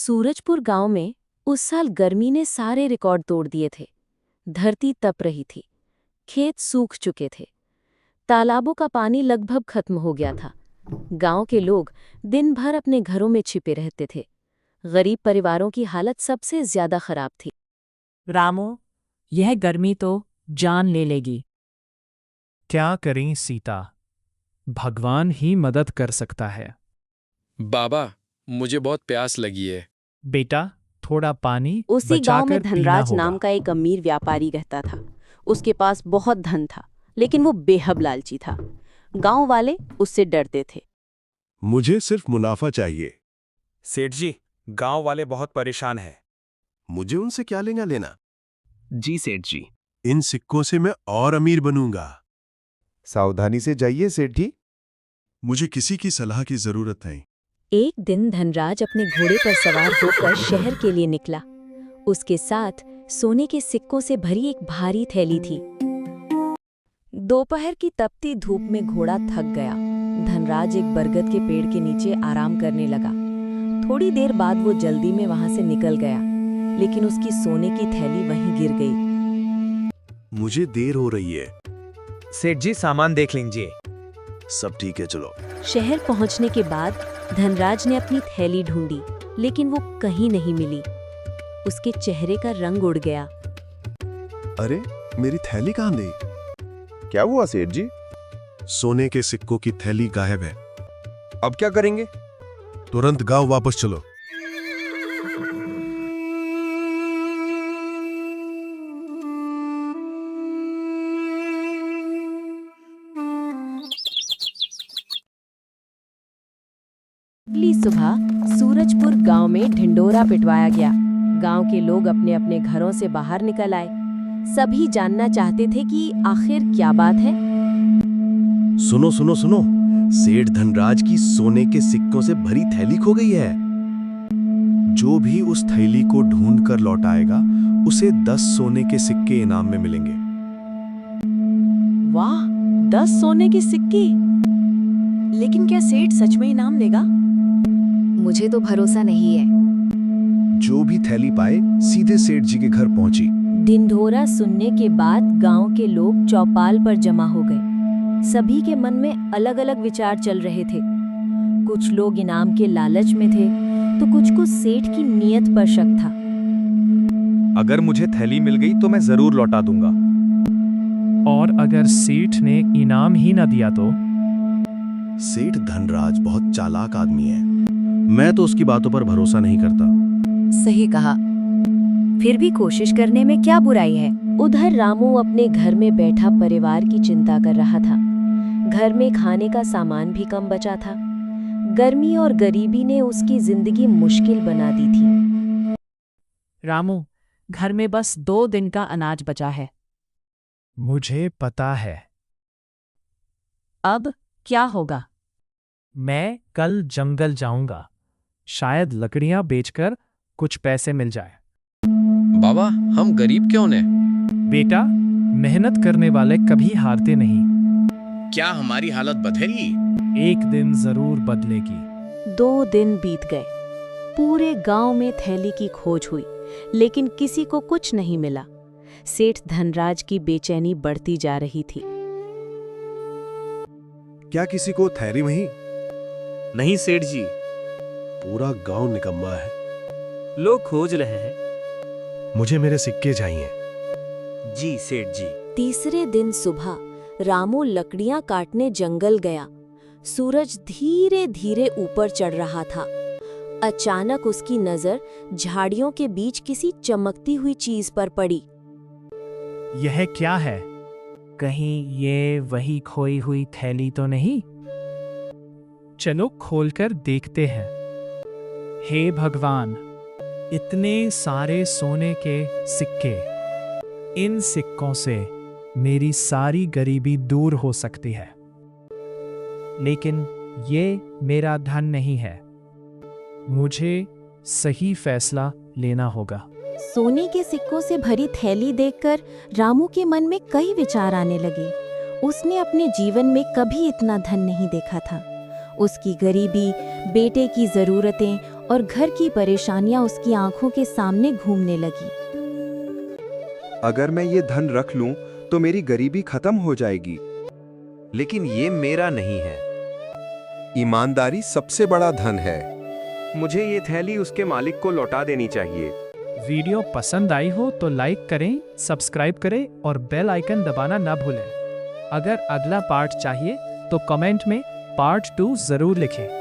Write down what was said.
सूरजपुर गांव में उस साल गर्मी ने सारे रिकॉर्ड तोड़ दिए थे। धरती तप रही थी, खेत सूख चुके थे, तालाबों का पानी लगभग खत्म हो गया था। गांव के लोग दिन भर अपने घरों में छिपे रहते थे। गरीब परिवारों की हालत सबसे ज्यादा खराब थी। रामू, यह गर्मी तो जान ले लेगी। क्या करें सीता, भगवान ही मदद कर सकता है। बाबा, मुझे बहुत प्यास लगी है। बेटा, थोड़ा पानी उसी गांव में बचाकर पीना धनराज नाम होगा। का एक अमीर व्यापारी रहता था। उसके पास बहुत धन था, लेकिन वो बेहद लालची था। गांव वाले उससे डरते थे। मुझे सिर्फ मुनाफा चाहिए। सेठ जी, गांव वाले बहुत परेशान हैं। मुझे उनसे क्या लेना लेना। जी सेठ जी। इन सिक्कों से मैं और अमीर बनूंगा। सावधानी से जाइए सेठ जी। मुझे किसी की सलाह की जरूरत नहीं। एक दिन धनराज अपने घोड़े पर सवार होकर शहर के लिए निकला। उसके साथ सोने के सिक्कों से भरी एक भारी थैली थी। दोपहर की तपती धूप में घोड़ा थक गया। धनराज एक बरगद के पेड़ के नीचे आराम करने लगा। थोड़ी देर बाद वो जल्दी में वहां से निकल गया, लेकिन उसकी सोने की थैली वहीं गिर गई। मुझे देर हो रही है। सेठ जी, सामान देख लीजिए। सब ठीक है, चलो। शहर पहुंचने के बाद धनराज ने अपनी थैली ढूंढी, लेकिन वो कहीं नहीं मिली। उसके चेहरे का रंग उड़ गया। अरे, मेरी थैली कहाँ गई? क्या हुआ सेठ जी? सोने के सिक्कों की थैली गायब है। अब क्या करेंगे? तुरंत गांव वापस चलो। अगली सुबह सूरजपुर गांव में ढिंडोरा पिटवाया गया। गांव के लोग अपने अपने घरों से बाहर निकल आए। सभी जानना चाहते थे कि आखिर क्या बात है। सुनो सुनो सुनो, सेठ धनराज की सोने के सिक्कों से भरी थैली खो गई है। जो भी उस थैली को ढूंढ कर लौटाएगा, उसे 10 सोने के सिक्के इनाम में मिलेंगे। वाह, 10 सोने के सिक्के! लेकिन क्या सेठ सच में इनाम देगा? मुझे तो भरोसा नहीं है। जो भी थैली पाए सीधे सेठ जी के घर पहुंची। ढिंढोरा सुनने के बाद गांव के लोग चौपाल पर जमा हो गए। सभी के मन में अलग अलग विचार चल रहे थे। कुछ लोग इनाम के लालच में थे, तो कुछ को सेठ की नीयत पर शक था। अगर मुझे थैली मिल गई तो मैं जरूर लौटा दूंगा। और अगर सेठ ने इनाम ही न दिया तो? सेठ धनराज बहुत चालाक आदमी है। मैं तो उसकी बातों पर भरोसा नहीं करता। सही कहा। फिर भी कोशिश करने में क्या बुराई है। उधर रामू अपने घर में बैठा परिवार की चिंता कर रहा था। घर में खाने का सामान भी कम बचा था। गर्मी और गरीबी ने उसकी जिंदगी मुश्किल बना दी थी। रामू, घर में बस 2 दिन का अनाज बचा है। मुझे पता है। अब क्या होगा? मैं कल जंगल जाऊंगा। शायद लकड़ियां बेचकर कुछ पैसे मिल जाए। बाबा, हम गरीब क्यों ने? बेटा, मेहनत करने वाले कभी हारते नहीं। क्या हमारी हालत बदलेगी? एक दिन जरूर बदलेगी। 2 दिन बीत गए। पूरे गांव में थैली की खोज हुई, लेकिन किसी को कुछ नहीं मिला। सेठ धनराज की बेचैनी बढ़ती जा रही थी। क्या किसी को थैली वहीं? नहीं सेठ जी, पूरा गांव निकम्मा है। लोग खोज रहे हैं। मुझे मेरे सिक्के चाहिए। जी सेठ जी। तीसरे दिन सुबह रामू लकड़ियां काटने जंगल गया। सूरज धीरे धीरे ऊपर चढ़ रहा था। अचानक उसकी नजर झाड़ियों के बीच किसी चमकती हुई चीज पर पड़ी। यह क्या है? कहीं ये वही खोई हुई थैली तो नहीं? चलो खोलकर देखते हैं। हे भगवान, इतने सारे सोने के सिक्के! इन सिक्कों से मेरी सारी गरीबी दूर हो सकती है। लेकिन ये मेरा धन नहीं है। मुझे सही फैसला लेना होगा। सोने के सिक्कों से भरी थैली देखकर रामू के मन में कई विचार आने लगे। उसने अपने जीवन में कभी इतना धन नहीं देखा था। उसकी गरीबी, बेटे की जरूरतें और घर की परेशानियां उसकी आंखों के सामने घूमने लगी। अगर मैं ये धन रख लूं तो मेरी गरीबी खत्म हो जाएगी। लेकिन ये मेरा नहीं है। ईमानदारी सबसे बड़ा धन है। मुझे ये थैली उसके मालिक को लौटा देनी चाहिए। वीडियो पसंद आई हो तो लाइक करें, सब्सक्राइब करें और बेल आइकन दबाना ना भूलें। अगर अगला पार्ट चाहिए तो कमेंट में पार्ट 2 जरूर लिखें।